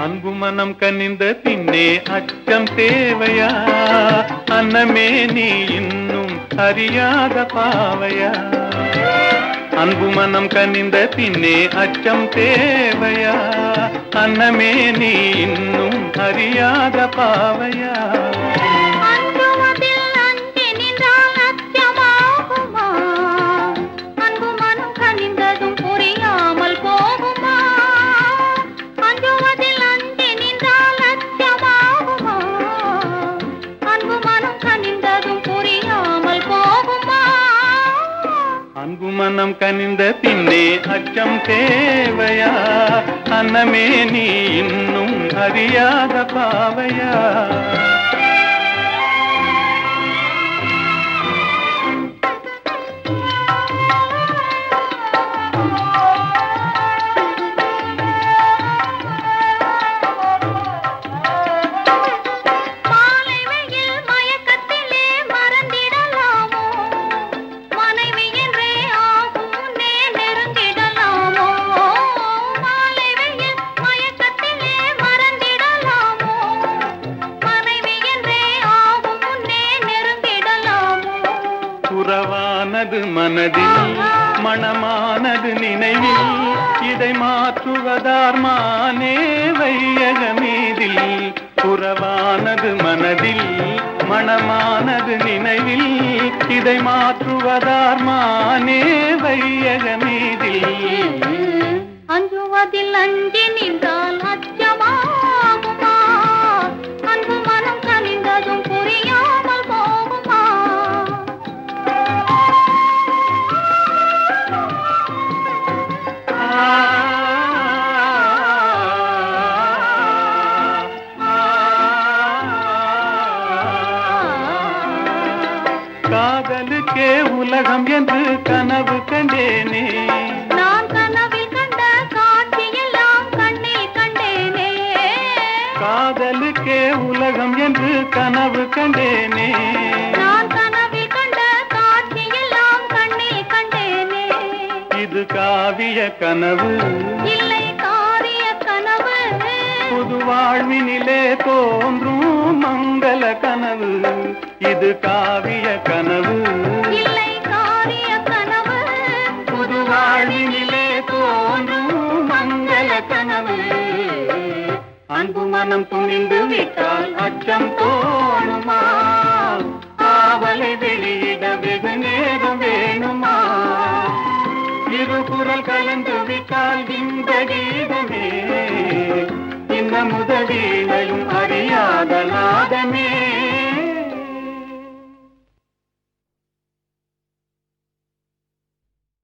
அன்பு மனம் கனிந்த பின்னே அச்சம் தேவையா? அன்னமே நீ இன்னும் அறியாத பாவையா? அன்பு மனம் கனிந்த பின்னே அச்சம் தேவையா? அன்னமே நீ இன்னும் அறியாத பாவையா? அன்பு மனம் கனிந்த பின்னே அச்சம் தேவையா? அன்னமே நீ இன்னும் அறியாத பாவையா? உறவானது மனதில், மணமானது நினைவில், இதை மாற்றுவதார் மானே வையகமீதில். உறவானது மனதில், மணமானது நினைவில், இதை மாற்றுவதார் மானே வையகமீதில். அஞ்சுவதில் அஞ்சி நின்றால் அச்சமாகுமா? அன்பு மனம் கனிந்ததும் புரியாமல் போகுமா? காதலுக்கே உலகம் என்று கனவு கண்டேனே, நான் கனவில் கண்ட காட்சியெல்லாம் கண்ணில் கண்டேனே. காதலுக்கே உலகம் என்று கனவு கண்டேனே, நான் கனவில் கண்ட காட்சியெல்லாம் கண்ணில் கண்டேனே. இது காவிய கனவு இல்லை காரிய கனவு, புது வாழ்வினிலே தோன்றும் மங்கள கனவு. இது காவிய கனவு இல்லை காரிய கனவு, புது வாழ்வினிலே தோன்றும் மங்கள கனவு. அன்பு மனம் துணிந்து விட்டால் அச்சம் தோணுமா? ஆவலை வெளியிட வெகு நேரம் வேணுமா? இருபுறல் கலந்து விட்டால் இந்த கீதமே இந்த முதலீனையும் அறிய